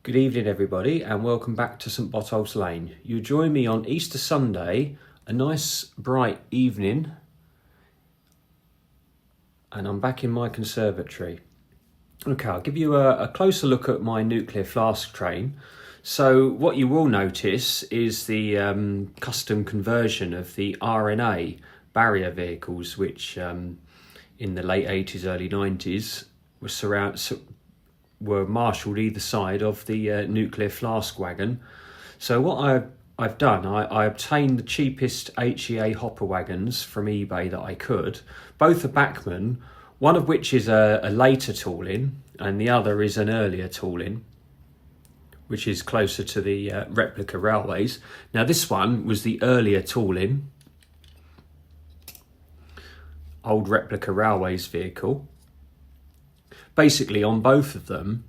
Good evening everybody and welcome back to St Botolphs Lane. You join me on Easter Sunday, a nice bright evening, and I'm back in my conservatory. Okay, I'll give you a closer look at my nuclear flask train. So what you will notice is the custom conversion of the RNA Barrier Vehicles, which in the late 80s, early 90s were marshalled either side of the nuclear flask wagon. So what I've done, I obtained the cheapest HEA Hopper wagons from eBay that I could. Both are Bachmann, one of which is a later tooling and the other is an earlier tooling, which is closer to the replica railways. Now this one was the earlier tooling, old replica railways vehicle. Basically on both of them,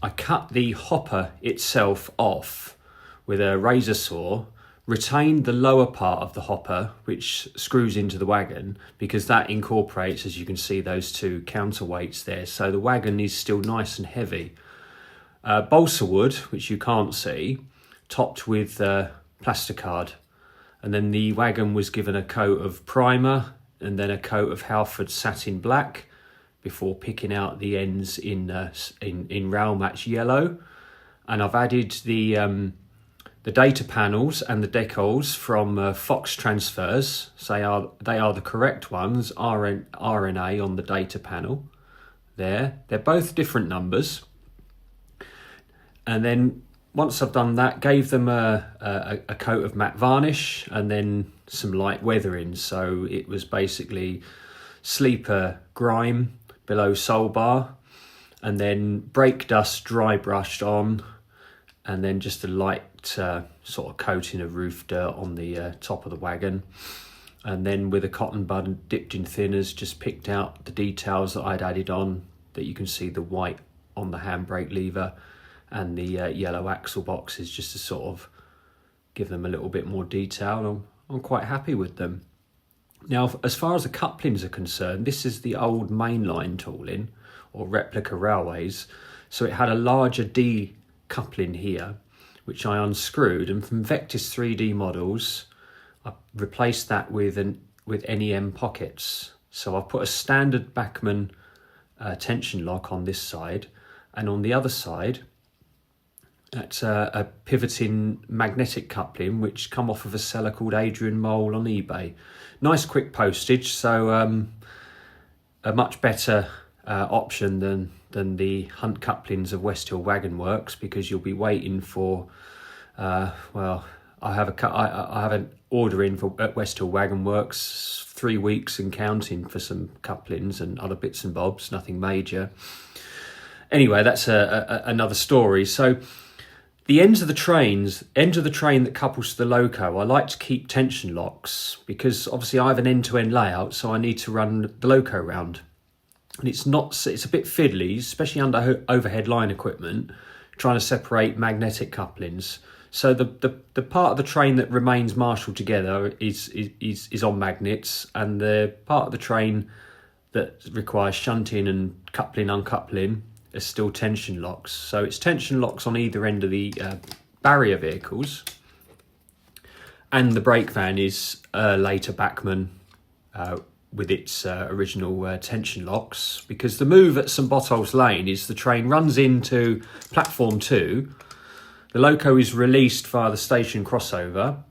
I cut the hopper itself off with a razor saw, retained the lower part of the hopper, which screws into the wagon, because that incorporates, as you can see, those two counterweights there. So the wagon is still nice and heavy. Balsa wood, which you can't see, topped with plasticard. And then the wagon was given a coat of primer and then a coat of Halford satin black, before picking out the ends in rail match yellow. And I've added the data panels and the decals from Fox Transfers. So they are the correct ones, RNA on the data panel there. They're both different numbers. And then once I've done that, gave them a coat of matte varnish and then some light weathering. So it was basically sleeper grime below sole bar, and then brake dust dry brushed on, and then just a light sort of coating of roof dirt on the top of the wagon. And then with a cotton bud dipped in thinners, just picked out the details that I'd added on, that you can see the white on the handbrake lever and the yellow axle boxes, just to sort of give them a little bit more detail. I'm quite happy with them. Now, as far as the couplings are concerned, this is the old mainline tooling or replica railways. So it had a larger D coupling here, which I unscrewed, and from Vectis 3D models, I replaced that with NEM pockets. So I've put a standard Bachmann tension lock on this side, and on the other side, that's a pivoting magnetic coupling, which come off of a seller called Adrian Mole on eBay. Nice quick postage, so a much better option than the Hunt couplings of West Hill Wagon Works, because you'll be waiting for, well, I have an order in at West Hill Wagon Works 3 weeks and counting for some couplings and other bits and bobs, nothing major. Anyway, that's another story. So the ends of the train that couples to the loco, I like to keep tension locks, because obviously I have an end-to-end layout, so I need to run the loco round. And it's a bit fiddly, especially under overhead line equipment, trying to separate magnetic couplings. So the part of the train that remains marshalled together is on magnets, and the part of the train that requires shunting and coupling, uncoupling, is still tension locks. So it's tension locks on either end of the barrier vehicles, and the brake van is later Bachmann with its original tension locks, because the move at St Botolphs Lane is the train runs into platform 2, the loco is released via the station crossover,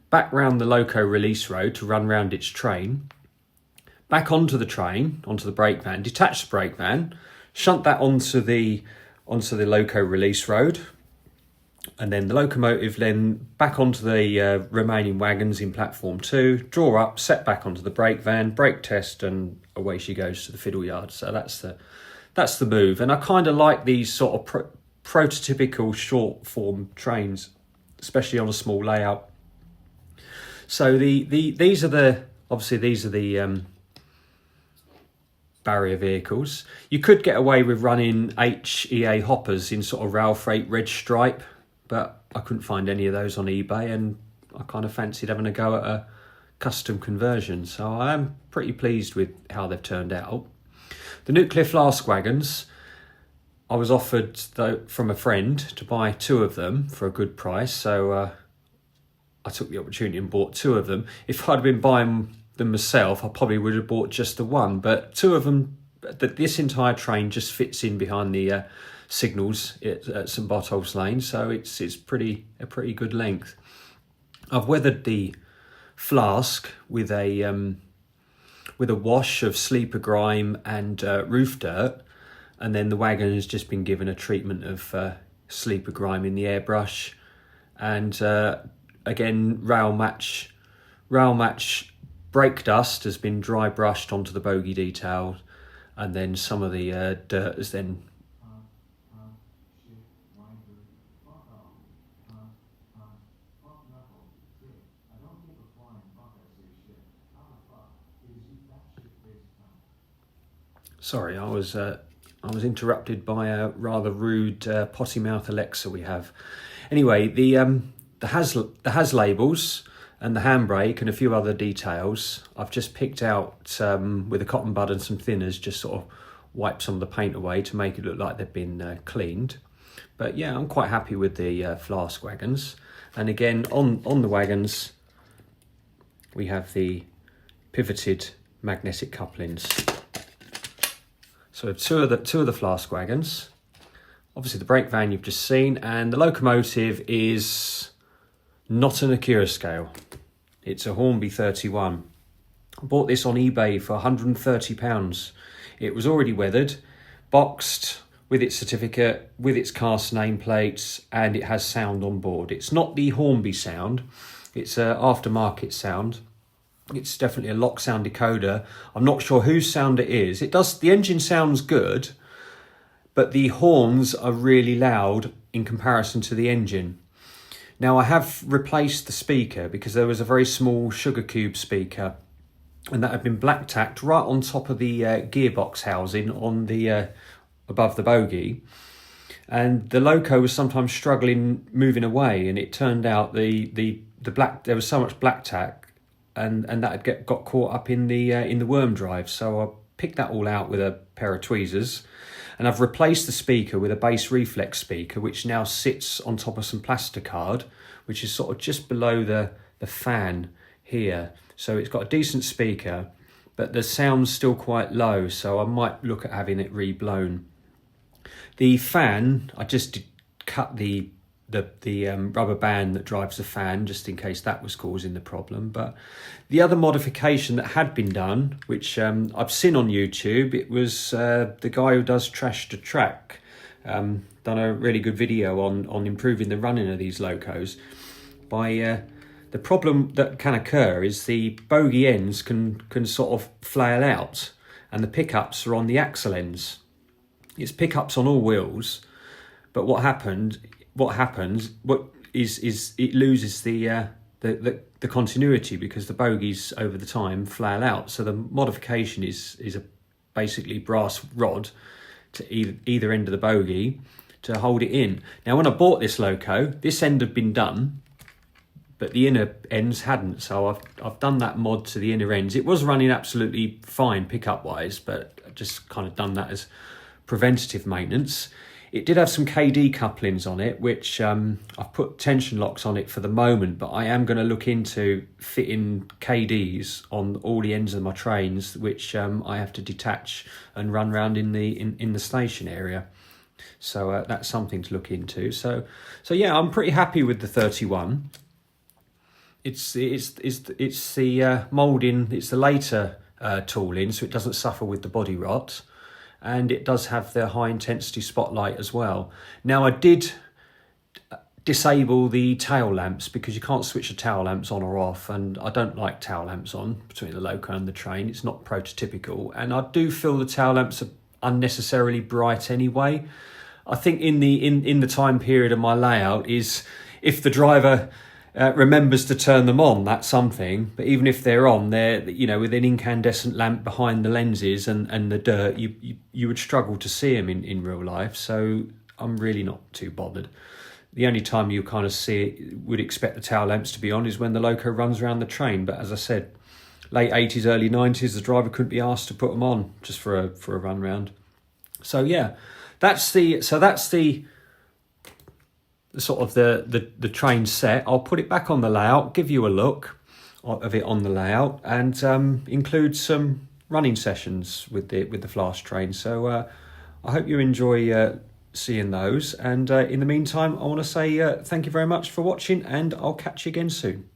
back round the loco release road to run round its train, back onto the train, onto the brake van, detach the brake van, shunt that onto the loco release road, and then the locomotive then back onto the remaining wagons in platform 2, draw up, set back onto the brake van, brake test, and away she goes to the fiddle yard. So that's the move. And I kind of like these sort of prototypical short form trains, especially on a small layout. So these are the barrier vehicles. You could get away with running HEA hoppers in sort of rail freight red stripe, but I couldn't find any of those on eBay, and I kind of fancied having a go at a custom conversion. So I am pretty pleased with how they've turned out. The nuclear flask wagons, I was offered from a friend to buy 2 of them for a good price, so I took the opportunity and bought 2 of them. If I'd been buying them myself, I probably would have bought just the one, but 2 of them, this entire train just fits in behind the signals at St Botolphs Lane, so it's a pretty good length. I've weathered the flask with a wash of sleeper grime and roof dirt, and then the wagon has just been given a treatment of sleeper grime in the airbrush, and again rail match brake dust has been dry brushed onto the bogie detail, and then some of the dirt is then sorry, I was interrupted by a rather rude potty mouth Alexa we have. Anyway, the has labels and the handbrake and a few other details I've just picked out with a cotton bud and some thinners, just sort of wipe some of the paint away to make it look like they've been cleaned. But yeah, I'm quite happy with the flask wagons. And again, on the wagons, we have the pivoted magnetic couplings. So 2 of the flask wagons. Obviously the brake van you've just seen, and the locomotive is not an Acura scale. It's a Hornby 31. I bought this on eBay for £130. It was already weathered, boxed with its certificate, with its cast nameplates, and it has sound on board. It's not the Hornby sound, it's an aftermarket sound. It's definitely a lock sound decoder. I'm not sure whose sound it is. The engine sounds good, but the horns are really loud in comparison to the engine. Now I have replaced the speaker because there was a very small sugar cube speaker, and that had been black tacked right on top of the gearbox housing on the above the bogie, and the loco was sometimes struggling moving away, and it turned out the black, there was so much black tack and that had got caught up in the worm drive. So I picked that all out with a pair of tweezers, and I've replaced the speaker with a bass reflex speaker, which now sits on top of some plasticard, which is sort of just below the fan here. So it's got a decent speaker, but the sound's still quite low, so I might look at having it reblown. The fan, I just cut the rubber band that drives the fan, just in case that was causing the problem. But the other modification that had been done, which I've seen on YouTube, it was the guy who does Trash to Track, done a really good video on improving the running of these locos. The problem that can occur is the bogie ends can sort of flail out, and the pickups are on the axle ends. It's pickups on all wheels, but what happens is it loses the continuity because the bogies over the time flail out. So the modification is a basically brass rod to either end of the bogie to hold it in. Now when I bought this loco, this end had been done, but the inner ends hadn't. So I've done that mod to the inner ends. It was running absolutely fine pickup wise, but I just kind of done that as preventative maintenance. It did have some KD couplings on it, which I've put tension locks on it for the moment, but I am going to look into fitting KDs on all the ends of my trains, which I have to detach and run around in the station area. So that's something to look into. So yeah, I'm pretty happy with the 31. It's the moulding, it's the later tooling, so it doesn't suffer with the body rot. And it does have the high intensity spotlight as well. Now I did disable the tail lamps because you can't switch the tail lamps on or off, and I don't like tail lamps on between the loco and the train. It's not prototypical, and I do feel the tail lamps are unnecessarily bright anyway. I think in the time period of my layout is if the driver remembers to turn them on, that's something. But even if they're on, they're, you know, with an incandescent lamp behind the lenses and the dirt, you would struggle to see them in real life. So I'm really not too bothered. The only time you kind of would expect the tail lamps to be on is when the loco runs around the train. But as I said, late 80s, early 90s, the driver couldn't be asked to put them on just for a run round. So yeah, that's the sort of the train set. I'll put it back on the layout, give you a look of it on the layout, and include some running sessions with the Flask train. So I hope you enjoy seeing those, and in the meantime I want to say thank you very much for watching, and I'll catch you again soon.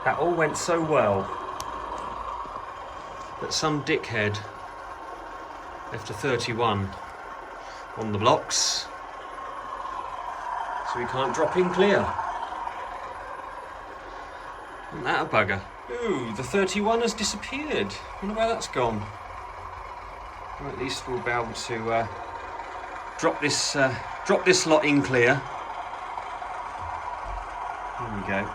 That all went so well that some dickhead left a 31 on the blocks, so we can't drop in clear. Isn't that a bugger? Ooh, the 31 has disappeared. Wonder where that's gone. Well, at least we'll be able to drop this lot in clear. There we go.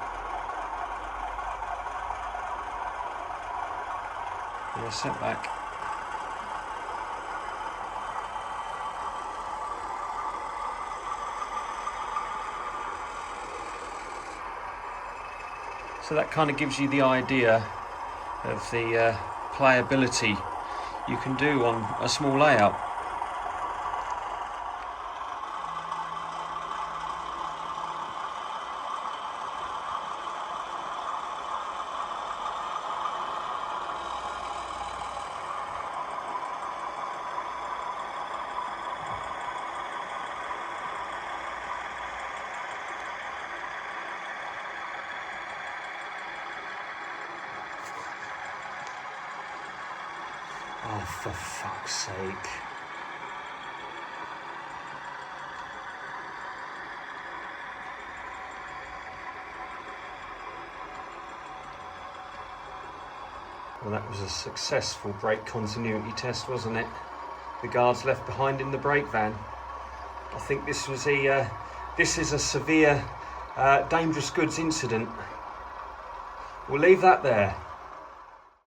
Yeah, set back. So that kind of gives you the idea of the playability you can do on a small layout. Oh, for fuck's sake. Well, that was a successful brake continuity test, wasn't it? The guards left behind in the brake van. I think this is a severe dangerous goods incident. We'll leave that there.